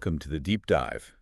welcome to the Deep Dive.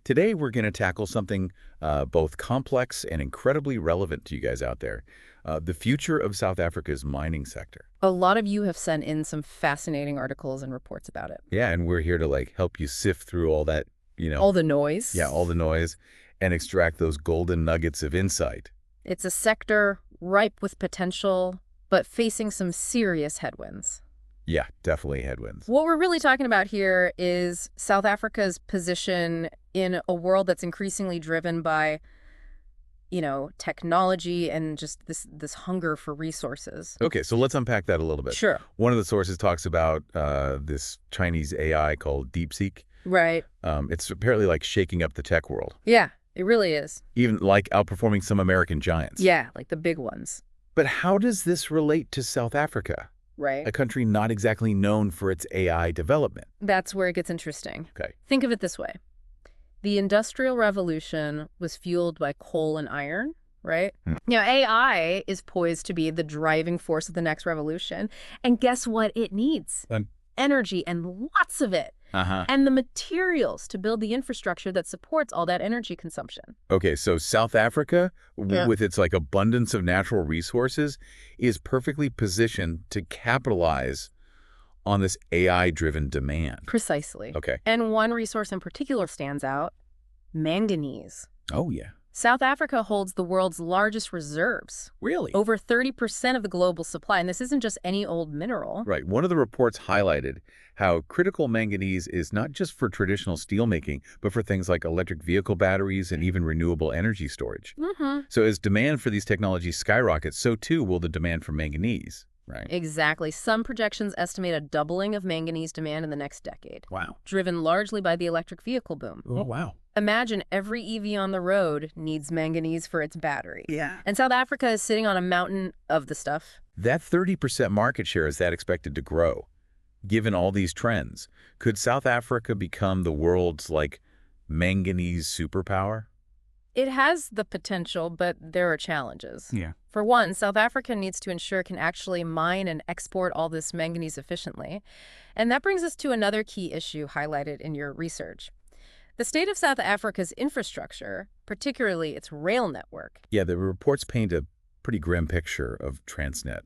Today we're going to tackle something both complex and incredibly relevant to you guys out there, the future of South Africa's mining sector. A lot of you have sent in some fascinating articles and reports about it. Yeah, and we're here to help you sift through all that, All the noise. yeah, all the noise and extract those golden nuggets of insight. It's a sector ripe with potential, but facing some serious headwinds. Yeah, definitely headwinds. What we're really talking about here is South Africa's position in a world that's increasingly driven by, technology and just this hunger for resources. Okay, so let's unpack that a little bit. Sure. One of the sources talks about this Chinese AI called DeepSeek. Right. It's apparently shaking up the tech world, Yeah, it really is. even outperforming some American giants. Yeah, like the big ones. But how does this relate to South Africa, Right. a country not exactly known for its AI development? That's where it gets interesting. Okay. Think of it this way. The Industrial Revolution was fueled by coal and iron, right? AI is poised to be the driving force of the next revolution. And guess what it needs? Energy, and lots of it. And the materials to build the infrastructure that supports all that energy consumption. Okay, so South Africa, Yeah. with its abundance of natural resources, is perfectly positioned to capitalize on this AI-driven demand. Precisely. Okay. And one resource in particular stands out: manganese. Oh, yeah. South Africa holds the world's largest reserves, Really? over 30% of the global supply. And this isn't just any old mineral. Right. One of the reports highlighted how critical manganese is not just for traditional steelmaking, but for things like electric vehicle batteries and even renewable energy storage. So as demand for these technologies skyrockets, so too will the demand for manganese, right? Exactly. Some projections estimate a doubling of manganese demand in the next decade, Wow. driven largely by the electric vehicle boom. Oh, wow. Imagine every EV on the road needs manganese for its battery. Yeah. And South Africa is sitting on a mountain of the stuff. That 30% market share, is that expected to grow? Given all these trends, could South Africa become the world's, manganese superpower? It has the potential, but there are challenges. Yeah. For one, South Africa needs to ensure it can actually mine and export all this manganese efficiently. And that brings us to another key issue highlighted in your research. The state of South Africa's infrastructure, particularly its rail network. Yeah, the reports paint a pretty grim picture of Transnet,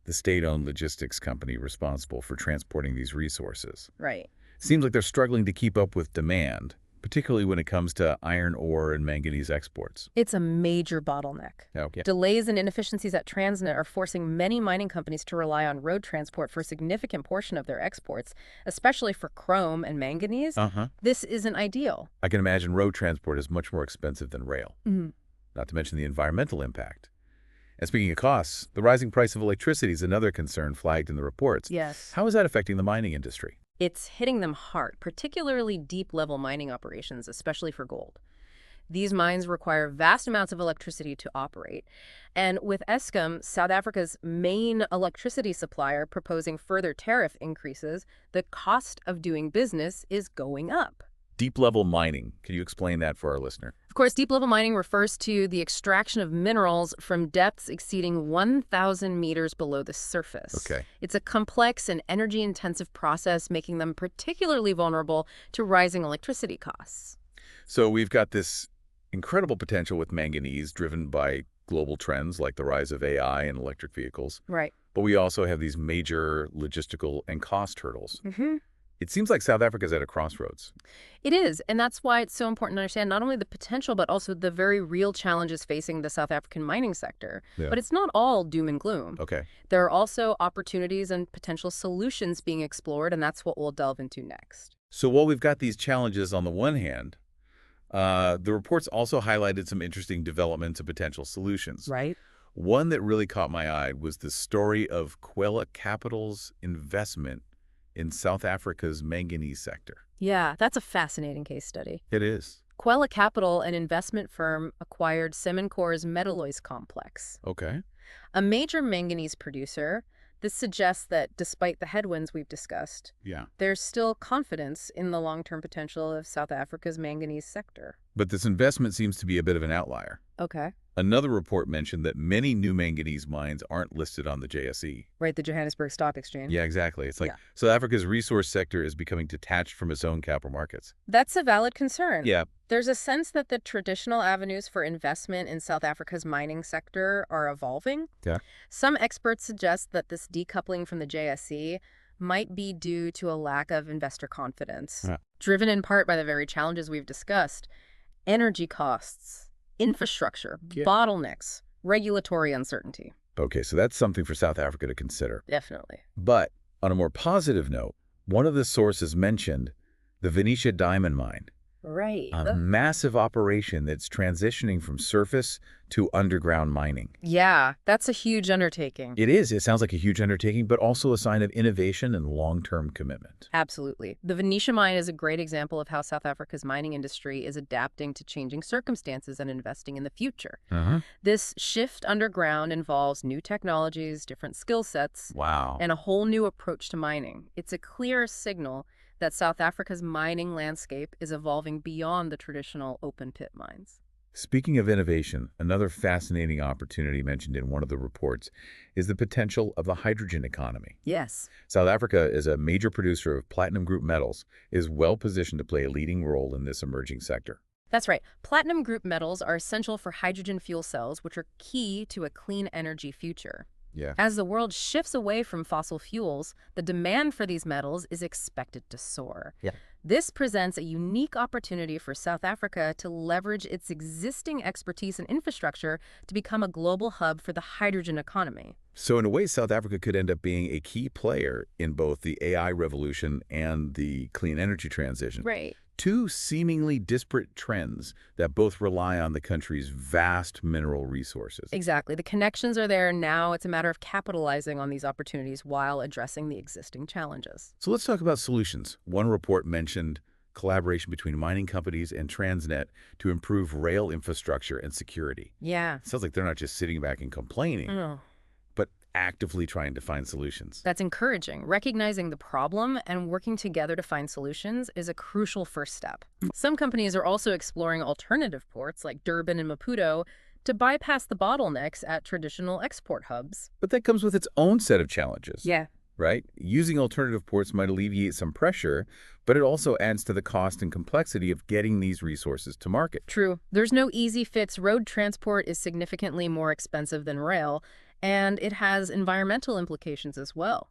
the state-owned logistics company responsible for transporting these resources. Right. Seems like they're struggling to keep up with demand, particularly when it comes to iron ore and manganese exports. It's a major bottleneck. Okay. Delays and inefficiencies at Transnet are forcing many mining companies to rely on road transport for a significant portion of their exports, especially for chrome and manganese. This isn't ideal. I can imagine road transport is much more expensive than rail, not to mention the environmental impact. And speaking of costs, the rising price of electricity is another concern flagged in the reports. Yes. How is that affecting the mining industry? It's hitting them hard, particularly deep-level mining operations, especially for gold. These mines require vast amounts of electricity to operate. And with Eskom, South Africa's main electricity supplier, proposing further tariff increases, the cost of doing business is going up. Deep-level mining. Can you explain that for our listener? Of course, deep-level mining refers to the extraction of minerals from depths exceeding 1,000 meters below the surface. Okay. It's a complex and energy-intensive process, making them particularly vulnerable to rising electricity costs. So we've got this incredible potential with manganese driven by global trends like the rise of AI and electric vehicles. Right. But we also have these major logistical and cost hurdles. It seems like South Africa's at a crossroads. It is, and that's why it's so important to understand not only the potential, but also the very real challenges facing the South African mining sector. Yeah. But it's not all doom and gloom. Okay. There are also opportunities and potential solutions being explored, and that's what we'll delve into next. So while we've got these challenges on the one hand, the reports also highlighted some interesting developments and potential solutions. Right. One that really caught my eye was the story of Quella Capital's investment in South Africa's manganese sector. Yeah, that's a fascinating case study. It is. Quella Capital, an investment firm, acquired Semencor's Metalloys complex, Okay. a major manganese producer. This suggests that despite the headwinds we've discussed, Yeah. there's still confidence in the long-term potential of South Africa's manganese sector. But this investment seems to be a bit of an outlier. Okay. Another report mentioned that many new manganese mines aren't listed on the JSE. Right, the Johannesburg Stock Exchange. Yeah, exactly. It's like Yeah. South Africa's resource sector is becoming detached from its own capital markets. That's a valid concern. Yeah. There's a sense that the traditional avenues for investment in South Africa's mining sector are evolving. Yeah. Some experts suggest that this decoupling from the JSE might be due to a lack of investor confidence, Yeah. driven in part by the very challenges we've discussed: energy costs, infrastructure, Yeah. bottlenecks, regulatory uncertainty. Okay, so that's something for South Africa to consider. Definitely. But on a more positive note, one of the sources mentioned the Venetia diamond mine, Right. a massive operation that's transitioning from surface to underground mining. Yeah, that's a huge undertaking. It is. It sounds like a huge undertaking, but also a sign of innovation and long-term commitment. Absolutely. The Venetia mine is a great example of how South Africa's mining industry is adapting to changing circumstances and investing in the future. This shift underground involves new technologies, different skill sets, Wow. and a whole new approach to mining. It's a clear signal that South Africa's mining landscape is evolving beyond the traditional open-pit mines. Speaking of innovation, another fascinating opportunity mentioned in one of the reports is the potential of the hydrogen economy. Yes. South Africa, as a major producer of platinum group metals, is well positioned to play a leading role in this emerging sector. That's right. Platinum group metals are essential for hydrogen fuel cells, which are key to a clean energy future. Yeah. As the world shifts away from fossil fuels, the demand for these metals is expected to soar. Yeah. This presents a unique opportunity for South Africa to leverage its existing expertise and infrastructure to become a global hub for the hydrogen economy. So in a way, South Africa could end up being a key player in both the AI revolution and the clean energy transition. Right. Two seemingly disparate trends that both rely on the country's vast mineral resources. Exactly. The connections are there now. It's a matter of capitalizing on these opportunities while addressing the existing challenges. So let's talk about solutions. One report mentioned collaboration between mining companies and Transnet to improve rail infrastructure and security. Yeah. Sounds like they're not just sitting back and complaining, Oh. but actively trying to find solutions. That's encouraging. Recognizing the problem and working together to find solutions is a crucial first step. Some companies are also exploring alternative ports like Durban and Maputo to bypass the bottlenecks at traditional export hubs. But that comes with its own set of challenges. Yeah. Right? Using alternative ports might alleviate some pressure, but it also adds to the cost and complexity of getting these resources to market. True. There's no easy fix. Road transport is significantly more expensive than rail, and it has environmental implications as well.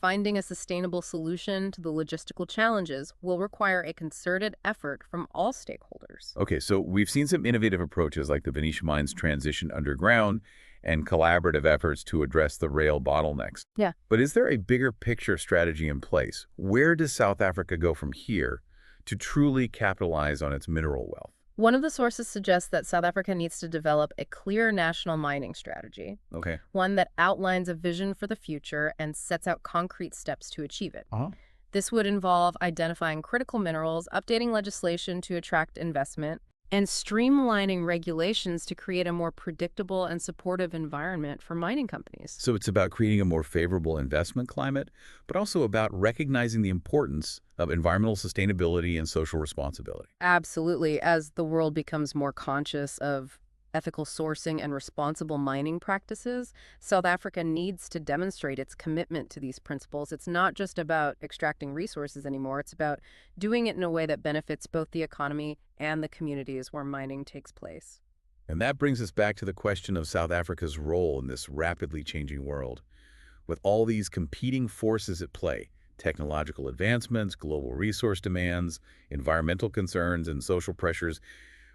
Finding a sustainable solution to the logistical challenges will require a concerted effort from all stakeholders. Okay, so we've seen some innovative approaches like the Venetia mine's transition underground and collaborative efforts to address the rail bottlenecks. Yeah. But is there a bigger picture strategy in place? Where does South Africa go from here to truly capitalize on its mineral wealth? One of the sources suggests that South Africa needs to develop a clear national mining strategy, Okay. one that outlines a vision for the future and sets out concrete steps to achieve it. This would involve identifying critical minerals, updating legislation to attract investment, and streamlining regulations to create a more predictable and supportive environment for mining companies. So it's about creating a more favorable investment climate, but also about recognizing the importance of environmental sustainability and social responsibility. Absolutely. As the world becomes more conscious of ethical sourcing and responsible mining practices, South Africa needs to demonstrate its commitment to these principles. It's not just about extracting resources anymore. It's about doing it in a way that benefits both the economy and the communities where mining takes place. And that brings us back to the question of South Africa's role in this rapidly changing world. With all these competing forces at play, technological advancements, global resource demands, environmental concerns, and social pressures,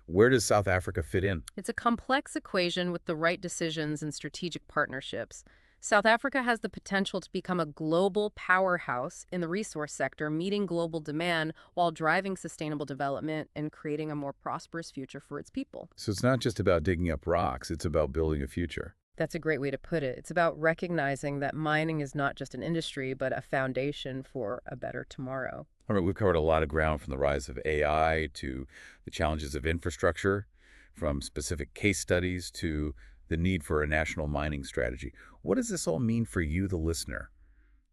where does South Africa fit in? It's a complex equation with the right decisions and strategic partnerships. South Africa has the potential to become a global powerhouse in the resource sector, meeting global demand while driving sustainable development and creating a more prosperous future for its people. So it's not just about digging up rocks, it's about building a future. That's a great way to put it. It's about recognizing that mining is not just an industry, but a foundation for a better tomorrow. All right, we've covered a lot of ground from the rise of AI to the challenges of infrastructure, from specific case studies to the need for a national mining strategy. What does this all mean for you, the listener?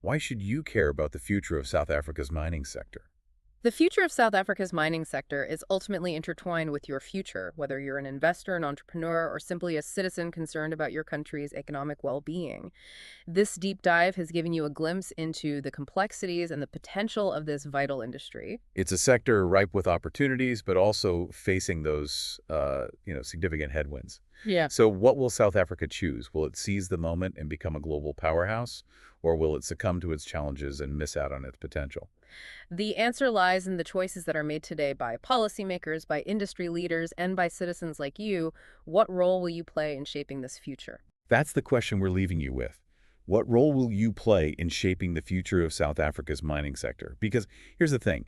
Why should you care about the future of South Africa's mining sector? The future of South Africa's mining sector is ultimately intertwined with your future, whether you're an investor, an entrepreneur, or simply a citizen concerned about your country's economic well-being. This deep dive has given you a glimpse into the complexities and the potential of this vital industry. It's a sector ripe with opportunities, but also facing those, significant headwinds. Yeah. So what will South Africa choose? Will it seize the moment and become a global powerhouse, or will it succumb to its challenges and miss out on its potential? The answer lies in the choices that are made today by policymakers, by industry leaders, and by citizens like you. What role will you play in shaping this future? That's the question we're leaving you with. What role will you play in shaping the future of South Africa's mining sector? Because here's the thing,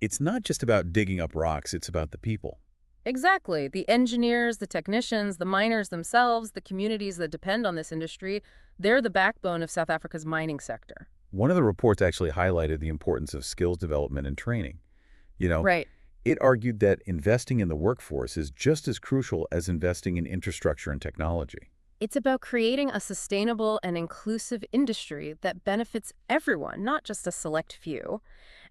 it's not just about digging up rocks, it's about the people. Exactly. The engineers, the technicians, the miners themselves, the communities that depend on this industry, they're the backbone of South Africa's mining sector. One of the reports actually highlighted the importance of skills development and training. You know, Right. it argued that investing in the workforce is just as crucial as investing in infrastructure and technology. It's about creating a sustainable and inclusive industry that benefits everyone, not just a select few.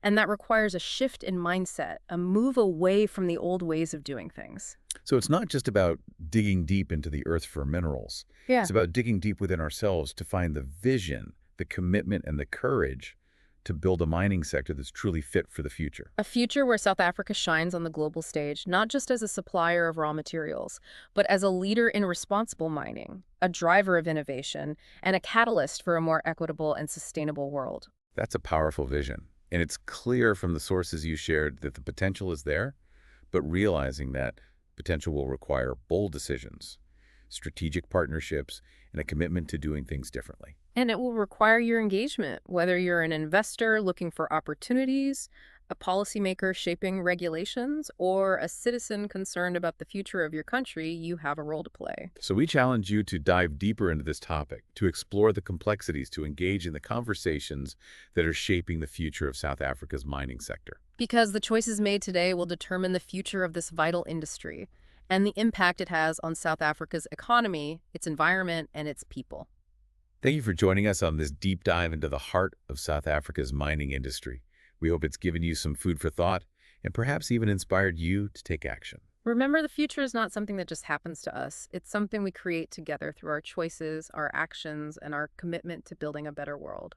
And that requires a shift in mindset, a move away from the old ways of doing things. So it's not just about digging deep into the earth for minerals. Yeah. It's about digging deep within ourselves to find the vision, the commitment, and the courage to build a mining sector that's truly fit for the future. A future where South Africa shines on the global stage, not just as a supplier of raw materials, but as a leader in responsible mining, a driver of innovation, and a catalyst for a more equitable and sustainable world. That's a powerful vision. And it's clear from the sources you shared that the potential is there, but realizing that potential will require bold decisions, strategic partnerships, and a commitment to doing things differently. And it will require your engagement, whether you're an investor looking for opportunities, a policymaker shaping regulations, or a citizen concerned about the future of your country. You have a role to play. So we challenge you to dive deeper into this topic, to explore the complexities, to engage in the conversations that are shaping the future of South Africa's mining sector. Because the choices made today will determine the future of this vital industry and the impact it has on South Africa's economy, its environment, and its people. Thank you for joining us on this deep dive into the heart of South Africa's mining industry. We hope it's given you some food for thought and perhaps even inspired you to take action. Remember, the future is not something that just happens to us. It's something we create together through our choices, our actions, and our commitment to building a better world.